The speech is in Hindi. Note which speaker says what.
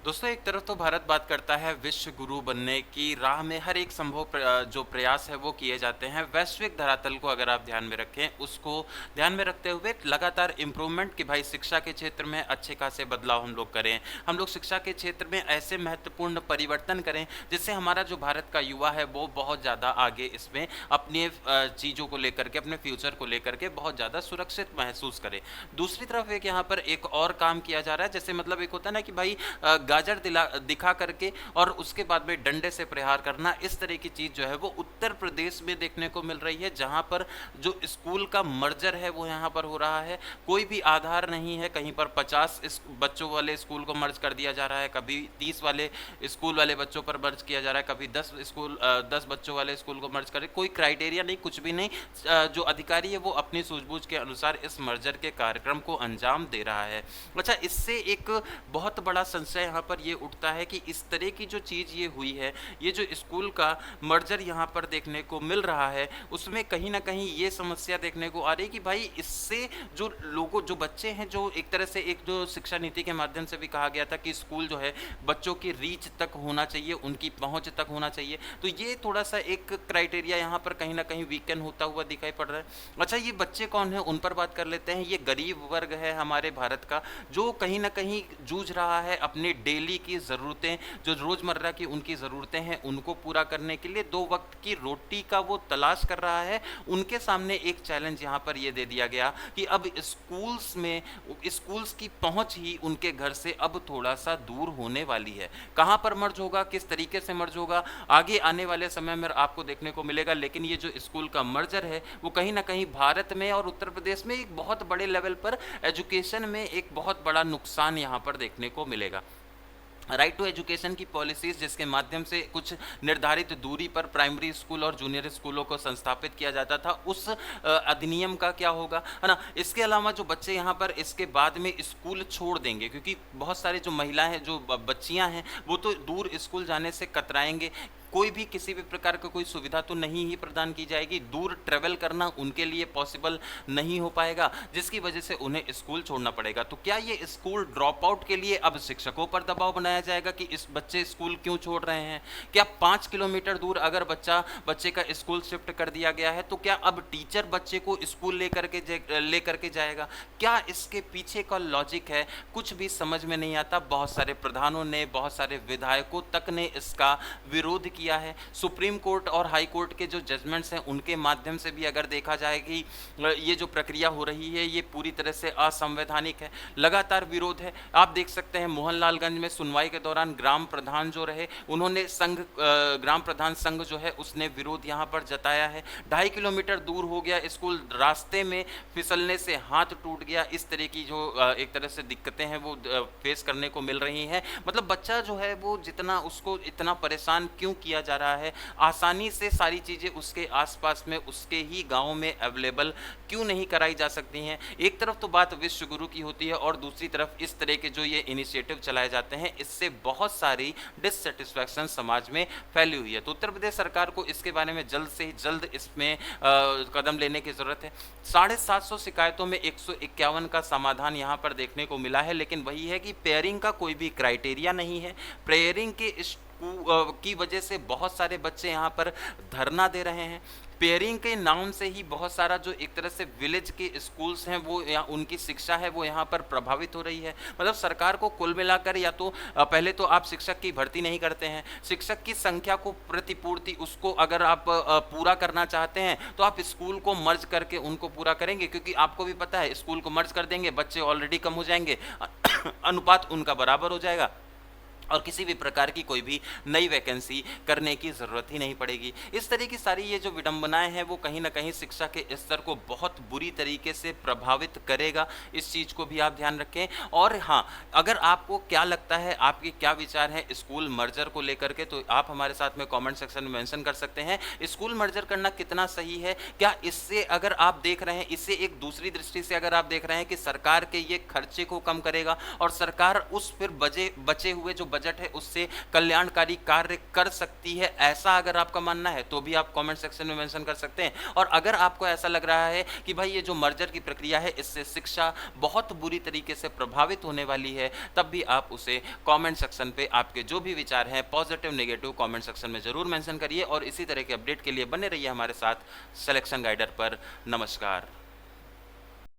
Speaker 1: दोस्तों, एक तरफ तो भारत बात करता है विश्व गुरु बनने की राह में हर एक संभव जो प्रयास है वो किए जाते हैं। वैश्विक धरातल को अगर आप ध्यान में रखें, उसको ध्यान में रखते हुए लगातार इम्प्रूवमेंट कि भाई शिक्षा के क्षेत्र में अच्छे खासे बदलाव हम लोग करें। हम लोग शिक्षा के क्षेत्र में ऐसे महत्वपूर्ण परिवर्तन करें जिससे हमारा जो भारत का युवा है वो बहुत ज़्यादा आगे इसमें अपने चीज़ों को लेकर के, अपने फ्यूचर को लेकर के बहुत ज़्यादा सुरक्षित महसूस करे। दूसरी तरफ एक यहाँ पर एक और काम किया जा रहा है, जैसे मतलब एक होता है ना कि भाई गाजर दिखा करके और उसके बाद में डंडे से प्रहार करना, इस तरह की चीज़ जो है वो उत्तर प्रदेश में देखने को मिल रही है, जहाँ पर जो स्कूल का मर्जर है वो यहाँ पर हो रहा है। कोई भी आधार नहीं है, कहीं पर 50 बच्चों वाले स्कूल को मर्ज कर दिया जा रहा है, कभी 30 वाले स्कूल वाले बच्चों पर मर्ज किया जा रहा है, कभी 10 बच्चों वाले स्कूल को मर्ज करे, कोई क्राइटेरिया नहीं, कुछ भी नहीं। जो अधिकारी है वो अपनी सूझबूझ के अनुसार इस मर्जर के कार्यक्रम को अंजाम दे रहा है। अच्छा, इससे एक बहुत बड़ा संशय यहाँ पर ये उठता है कि इस तरह की जो चीज़ ये हुई है, ये जो स्कूल का मर्जर यहाँ पर देखने को मिल रहा है, उसमें कहीं ना कहीं ये समस्या देखने को आ रही है कि भाई इससे जो बच्चे हैं, जो एक तरह से एक जो शिक्षा नीति के माध्यम से भी कहा गया था कि स्कूल जो है बच्चों की रीच तक होना चाहिए, उनकी पहुंच तक होना चाहिए, तो ये थोड़ा सा एक क्राइटेरिया यहाँ पर कहीं ना कहीं वीकन होता हुआ दिखाई पड़ रहा है। अच्छा, ये बच्चे कौन है, उन पर बात कर लेते हैं। ये गरीब वर्ग है हमारे भारत का, जो कहीं ना कहीं जूझ रहा है अपने डेली की ज़रूरतें, जो रोज़मर्रा की उनकी ज़रूरतें हैं उनको पूरा करने के लिए, दो वक्त की रोटी का वो तलाश कर रहा है। उनके सामने एक चैलेंज यहाँ पर ये दे दिया गया कि अब स्कूल्स की पहुँच ही उनके घर से अब थोड़ा सा दूर होने वाली है। कहाँ पर मर्ज होगा, किस तरीके से मर्ज होगा, आगे आने वाले समय में आपको देखने को मिलेगा। लेकिन ये जो स्कूल का मर्जर है वो कहीं ना कहीं भारत में और उत्तर प्रदेश में एक बहुत बड़े लेवल पर एजुकेशन में एक बहुत बड़ा नुकसान यहाँ पर देखने को मिलेगा। राइट टू एजुकेशन की पॉलिसीज, जिसके माध्यम से कुछ निर्धारित दूरी पर प्राइमरी स्कूल और जूनियर स्कूलों को संस्थापित किया जाता था, उस अधिनियम का क्या होगा, है ना। इसके अलावा जो बच्चे यहाँ पर इसके बाद में स्कूल छोड़ देंगे, क्योंकि बहुत सारी जो महिलाएं हैं, जो बच्चियां हैं, वो तो दूर स्कूल जाने से कतराएंगे। कोई भी किसी भी प्रकार का कोई सुविधा तो नहीं ही प्रदान की जाएगी, दूर ट्रेवल करना उनके लिए पॉसिबल नहीं हो पाएगा, जिसकी वजह से उन्हें स्कूल छोड़ना पड़ेगा। तो क्या ये स्कूल ड्रॉप आउट के लिए अब शिक्षकों पर दबाव बनाया जाएगा कि इस बच्चे स्कूल क्यों छोड़ रहे हैं? क्या 5 किलोमीटर दूर अगर बच्चे का स्कूल शिफ्ट कर दिया गया है, तो क्या अब टीचर बच्चे को स्कूल लेकर के जाएगा? क्या इसके पीछे का लॉजिक है, कुछ भी समझ में नहीं आता। बहुत सारे प्रधानों ने, बहुत सारे विधायकों तक ने इसका विरोध किया है। सुप्रीम कोर्ट और हाई कोर्ट के जो जजमेंट्स हैं उनके माध्यम से भी अगर देखा जाए कि ये जो प्रक्रिया हो रही है ये पूरी तरह से असंवैधानिक है, लगातार विरोध है। आप देख सकते हैं मोहनलालगंज में सुनवाई के दौरान ग्राम प्रधान जो रहे, उन्होंने ग्राम प्रधान संघ जो है उसने विरोध यहाँ पर जताया है। 2.5 किलोमीटर दूर हो गया स्कूल, रास्ते में फिसलने से हाथ टूट गया, इस तरह की जो एक तरह से दिक्कतें हैं वो फेस करने को मिल रही हैं। मतलब बच्चा जो है वो जितना, उसको इतना परेशान क्यों किया जा रहा है? आसानी से सारी चीज़ें उसके आसपास में, उसके ही गांव में अवेलेबल क्यों नहीं कराई जा सकती हैं? एक तरफ तो बात विश्व गुरु की होती है और दूसरी तरफ इस तरह के जो ये इनिशिएटिव चलाए जाते हैं, इससे बहुत सारी डिससेटिस्फैक्शन समाज में फैली हुई है। तो उत्तर प्रदेश सरकार को इसके बारे में जल्द से जल्द इसमें कदम लेने की ज़रूरत है। 750 शिकायतों में 151 का समाधान यहाँ पर देखने को मिला है, लेकिन वही है कि पेयरिंग का कोई भी क्राइटेरिया नहीं है। पेयरिंग के की वजह से बहुत सारे बच्चे यहाँ पर धरना दे रहे हैं। पेयरिंग के नाम से ही बहुत सारा जो एक तरह से विलेज के स्कूल्स हैं वो, या उनकी शिक्षा है वो यहाँ पर प्रभावित हो रही है। मतलब सरकार को कुल मिलाकर, या तो पहले तो आप शिक्षक की भर्ती नहीं करते हैं, शिक्षक की संख्या को प्रतिपूर्ति उसको अगर आप पूरा करना चाहते हैं तो आप स्कूल को मर्ज करके उनको पूरा करेंगे, क्योंकि आपको भी पता है स्कूल को मर्ज कर देंगे, बच्चे ऑलरेडी कम हो जाएंगे, अनुपात उनका बराबर हो जाएगा और किसी भी प्रकार की कोई भी नई वैकेंसी करने की ज़रूरत ही नहीं पड़ेगी। इस तरह की सारी ये जो विडंबनाएं हैं वो कहीं ना कहीं शिक्षा के स्तर को बहुत बुरी तरीके से प्रभावित करेगा, इस चीज़ को भी आप ध्यान रखें। और हाँ, अगर आपको क्या लगता है, आपके क्या विचार हैं स्कूल मर्जर को लेकर के, तो आप हमारे साथ में कमेंट सेक्शन में मेंशन कर सकते हैं। स्कूल मर्जर करना कितना सही है? क्या इससे अगर आप देख रहे हैं, इससे एक दूसरी दृष्टि से अगर आप देख रहे हैं कि सरकार के ये खर्चे को कम करेगा और सरकार उस फिर बचे हुए जो बजट है उससे कल्याणकारी कार्य कर सकती है, ऐसा अगर आपका मानना है तो भी आप कमेंट सेक्शन में मेंशन कर सकते हैं। और अगर आपको ऐसा लग रहा है कि भाई ये जो मर्जर की प्रक्रिया है इससे शिक्षा बहुत बुरी तरीके से प्रभावित होने वाली है, तब भी आप उसे कमेंट सेक्शन पे आपके जो भी विचार हैं पॉजिटिव नेगेटिव कमेंट सेक्शन में जरूर मेंशन करिए। और इसी तरह के अपडेट के लिए बने रहिए हमारे साथ सिलेक्शन गाइडर पर। नमस्कार।